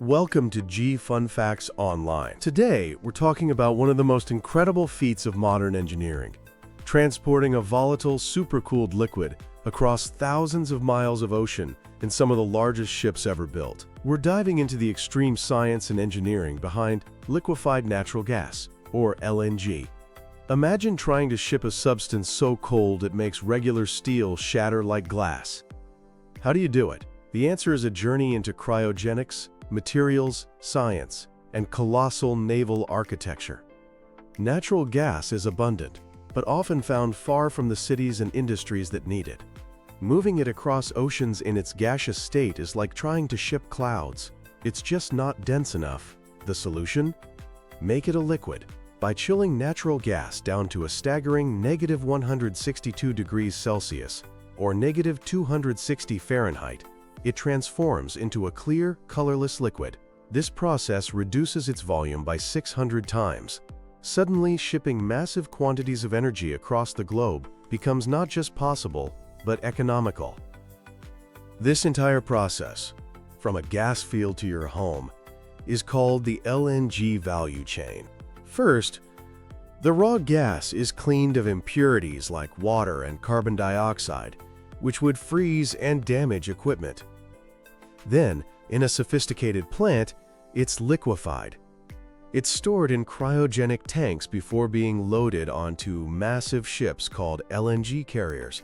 Welcome to G Fun Facts Online. Today, we're talking about one of the most incredible feats of modern engineering, transporting a volatile, supercooled liquid across thousands of miles of ocean in some of the largest ships ever built. We're diving into the extreme science and engineering behind liquefied natural gas, or LNG. Imagine trying to ship a substance so cold it makes regular steel shatter like glass. How do you do it? The answer is a journey into cryogenics, materials, science, and colossal naval architecture. Natural gas is abundant, but often found far from the cities and industries that need it. Moving it across oceans in its gaseous state is like trying to ship clouds. It's just not dense enough. The solution? Make it a liquid. By chilling natural gas down to a staggering -162 degrees Celsius, or -260 Fahrenheit, it transforms into a clear, colorless liquid. This process reduces its volume by 600 times. Suddenly, shipping massive quantities of energy across the globe becomes not just possible, but economical. This entire process, from a gas field to your home, is called the LNG value chain. First, the raw gas is cleaned of impurities like water and carbon dioxide, which would freeze and damage equipment. Then, in a sophisticated plant, it's liquefied. It's stored in cryogenic tanks before being loaded onto massive ships called LNG carriers.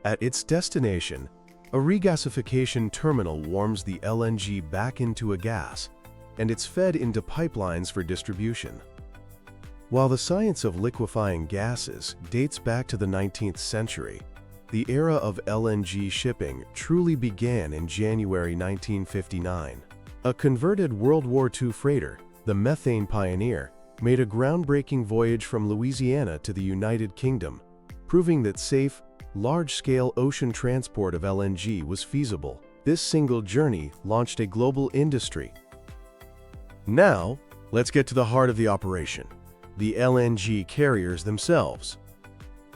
At its destination, a regasification terminal warms the LNG back into a gas, and it's fed into pipelines for distribution. While the science of liquefying gases dates back to the 19th century, the era of LNG shipping truly began in January 1959. A converted World War II freighter, the Methane Pioneer, made a groundbreaking voyage from Louisiana to the United Kingdom, proving that safe, large-scale ocean transport of LNG was feasible. This single journey launched a global industry. Now, let's get to the heart of the operation: the LNG carriers themselves.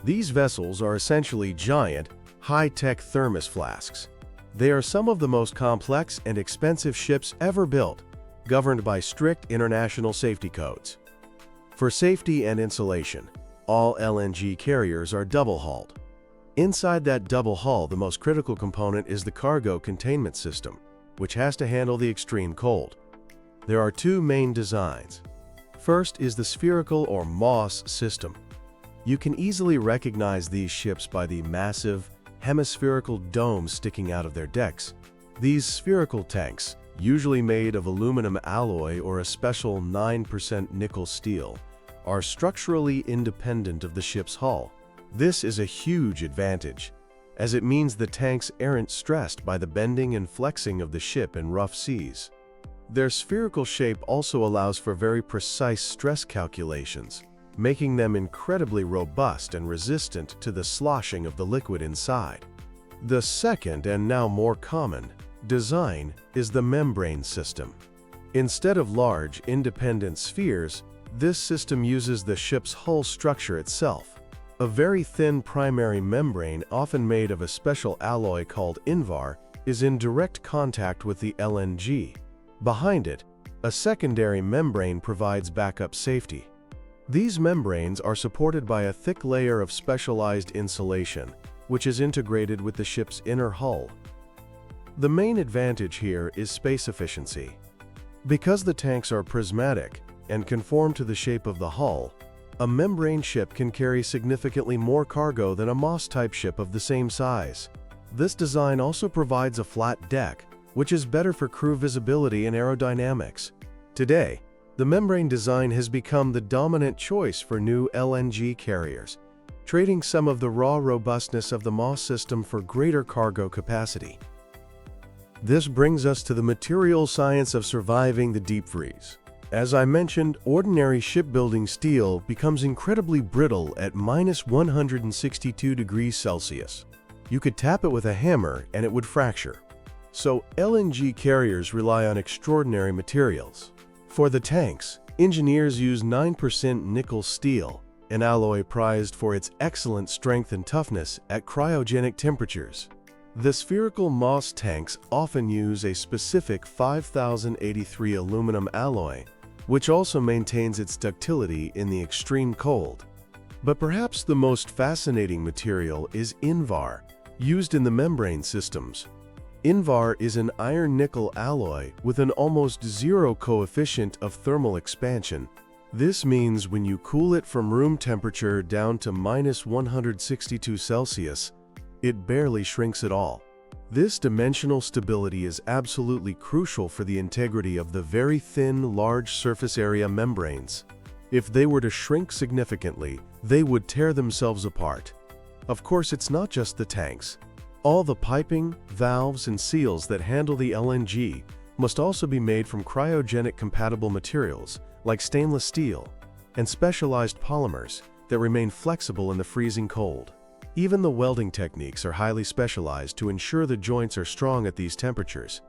These vessels are essentially giant, high-tech thermos flasks. They are some of the most complex and expensive ships ever built, governed by strict international safety codes. For safety and insulation, all LNG carriers are double-hulled. Inside that double hull, the most critical component is the cargo containment system, which has to handle the extreme cold. There are two main designs. First is the spherical or Moss system. You can easily recognize these ships by the massive, hemispherical domes sticking out of their decks. These spherical tanks, usually made of aluminum alloy or a special 9% nickel steel, are structurally independent of the ship's hull. This is a huge advantage, as it means the tanks aren't stressed by the bending and flexing of the ship in rough seas. Their spherical shape also allows for very precise stress calculations, making them incredibly robust and resistant to the sloshing of the liquid inside. The second, and now more common, design is the membrane system. Instead of large, independent spheres, this system uses the ship's hull structure itself. A very thin primary membrane, often made of a special alloy called Invar, is in direct contact with the LNG. Behind it, a secondary membrane provides backup safety. These membranes are supported by a thick layer of specialized insulation, which is integrated with the ship's inner hull. The main advantage here is space efficiency. Because the tanks are prismatic and conform to the shape of the hull, a membrane ship can carry significantly more cargo than a Moss-type ship of the same size. This design also provides a flat deck, which is better for crew visibility and aerodynamics. Today, the membrane design has become the dominant choice for new LNG carriers, trading some of the raw robustness of the Moss system for greater cargo capacity. This brings us to the material science of surviving the deep freeze. As I mentioned, ordinary shipbuilding steel becomes incredibly brittle at -162 degrees Celsius. You could tap it with a hammer and it would fracture. So LNG carriers rely on extraordinary materials. For the tanks, engineers use 9% nickel steel, an alloy prized for its excellent strength and toughness at cryogenic temperatures. The spherical Moss tanks often use a specific 5083 aluminum alloy, which also maintains its ductility in the extreme cold. But perhaps the most fascinating material is Invar, used in the membrane systems. Invar is an iron-nickel alloy with an almost zero coefficient of thermal expansion. This means when you cool it from room temperature down to -162 Celsius, it barely shrinks at all. This dimensional stability is absolutely crucial for the integrity of the very thin, large surface area membranes. If they were to shrink significantly, they would tear themselves apart. Of course, it's not just the tanks. All the piping, valves, and seals that handle the LNG must also be made from cryogenic-compatible materials like stainless steel and specialized polymers that remain flexible in the freezing cold. Even the welding techniques are highly specialized to ensure the joints are strong at these temperatures.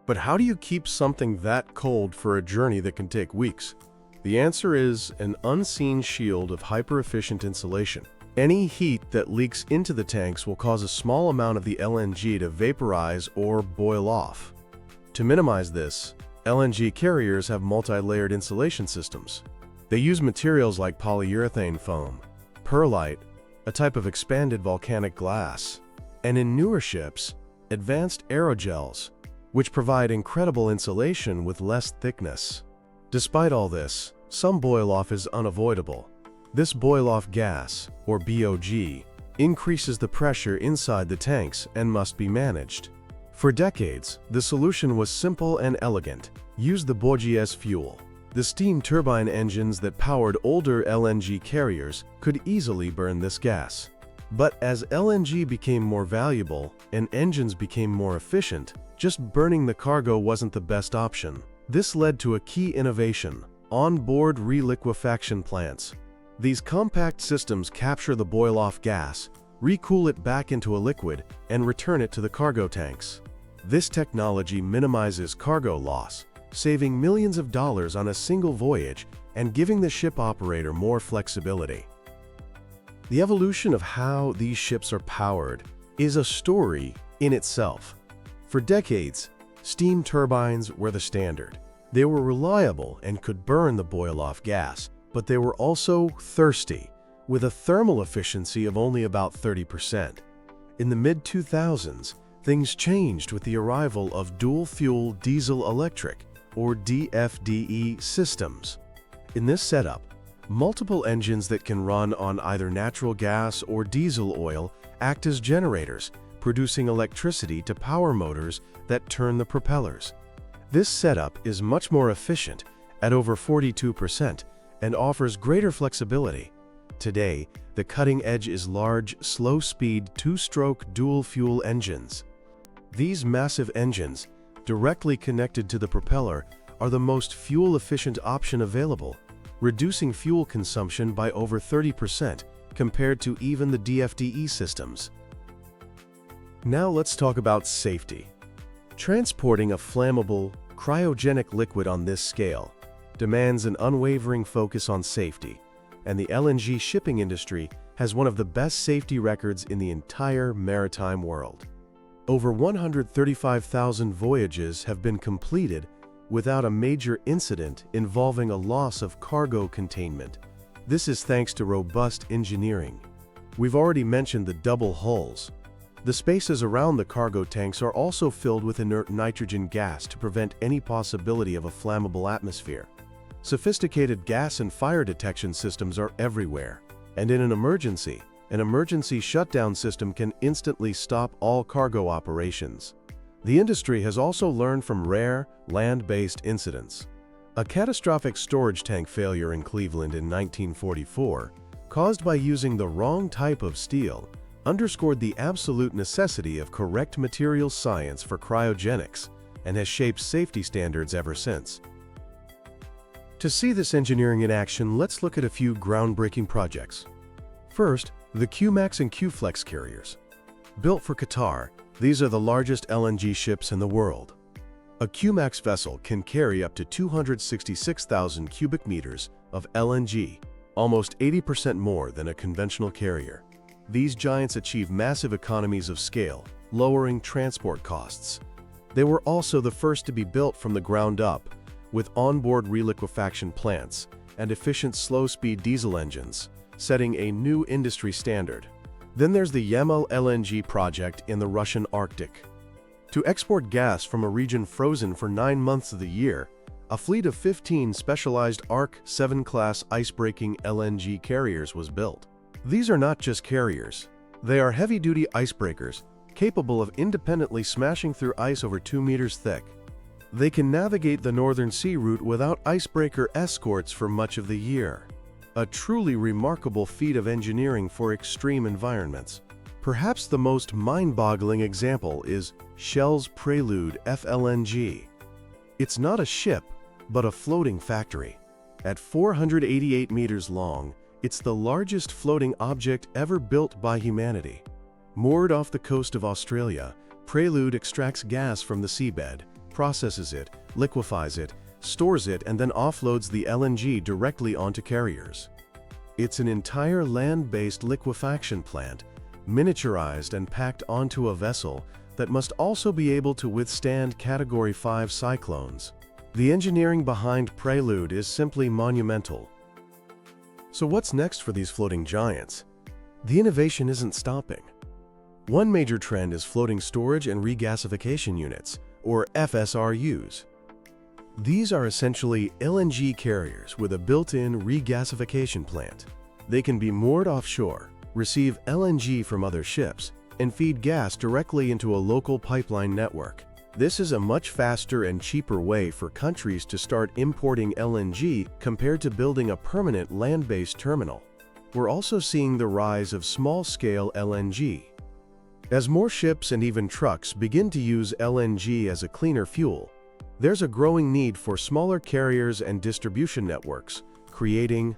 But how do you keep something that cold for a journey that can take weeks? The answer is an unseen shield of hyper-efficient insulation. Any heat that leaks into the tanks will cause a small amount of the LNG to vaporize or boil off. To minimize this, LNG carriers have multi-layered insulation systems. They use materials like polyurethane foam, perlite, a type of expanded volcanic glass, and in newer ships, advanced aerogels, which provide incredible insulation with less thickness. Despite all this, some boil-off is unavoidable. This boil-off gas, or BOG, increases the pressure inside the tanks and must be managed. For decades, the solution was simple and elegant. Use the BOG as fuel. The steam turbine engines that powered older LNG carriers could easily burn this gas. But as LNG became more valuable and engines became more efficient, just burning the cargo wasn't the best option. This led to a key innovation: on-board reliquefaction plants. These compact systems capture the boil-off gas, recool it back into a liquid, and return it to the cargo tanks. This technology minimizes cargo loss, saving millions of dollars on a single voyage and giving the ship operator more flexibility. The evolution of how these ships are powered is a story in itself. For decades, steam turbines were the standard. They were reliable and could burn the boil-off gas, but they were also thirsty, with a thermal efficiency of only about 30%. In the mid-2000s, things changed with the arrival of dual-fuel diesel-electric, or DFDE systems. In this setup, multiple engines that can run on either natural gas or diesel oil act as generators, producing electricity to power motors that turn the propellers. This setup is much more efficient, at over 42%, and offers greater flexibility. Today, the cutting edge is large, slow-speed, two-stroke dual-fuel engines. These massive engines, directly connected to the propeller, are the most fuel-efficient option available, reducing fuel consumption by over 30% compared to even the DFDE systems. Now let's talk about safety. Transporting a flammable, cryogenic liquid on this scale demands an unwavering focus on safety, and the LNG shipping industry has one of the best safety records in the entire maritime world. Over 135,000 voyages have been completed without a major incident involving a loss of cargo containment. This is thanks to robust engineering. We've already mentioned the double hulls. The spaces around the cargo tanks are also filled with inert nitrogen gas to prevent any possibility of a flammable atmosphere. Sophisticated gas and fire detection systems are everywhere, and in an emergency shutdown system can instantly stop all cargo operations. The industry has also learned from rare, land-based incidents. A catastrophic storage tank failure in Cleveland in 1944, caused by using the wrong type of steel, underscored the absolute necessity of correct materials science for cryogenics and has shaped safety standards ever since. To see this engineering in action, let's look at a few groundbreaking projects. First, the QMAX and QFlex carriers. Built for Qatar, these are the largest LNG ships in the world. A QMAX vessel can carry up to 266,000 cubic meters of LNG, almost 80% more than a conventional carrier. These giants achieve massive economies of scale, lowering transport costs. They were also the first to be built from the ground up, with onboard reliquefaction plants and efficient slow-speed diesel engines, setting a new industry standard. Then there's the Yamal LNG project in the Russian Arctic. To export gas from a region frozen for 9 months of the year, a fleet of 15 specialized Arc 7 class ice-breaking LNG carriers was built. These are not just carriers. They are heavy-duty icebreakers, capable of independently smashing through ice over 2 meters thick. They can navigate the Northern Sea route without icebreaker escorts for much of the year. A truly remarkable feat of engineering for extreme environments. Perhaps the most mind-boggling example is Shell's Prelude FLNG. It's not a ship, but a floating factory. At 488 meters long, it's the largest floating object ever built by humanity. Moored off the coast of Australia, Prelude extracts gas from the seabed, processes it, liquefies it, stores it, and then offloads the LNG directly onto carriers. It's an entire land-based liquefaction plant, miniaturized and packed onto a vessel that must also be able to withstand Category 5 cyclones. The engineering behind Prelude is simply monumental. So what's next for these floating giants? The innovation isn't stopping. One major trend is floating storage and regasification units, or FSRUs. These are essentially LNG carriers with a built-in regasification plant. They can be moored offshore, receive LNG from other ships, and feed gas directly into a local pipeline network. This is a much faster and cheaper way for countries to start importing LNG compared to building a permanent land-based terminal. We're also seeing the rise of small-scale LNG. As more ships and even trucks begin to use LNG as a cleaner fuel, there's a growing need for smaller carriers and distribution networks, creating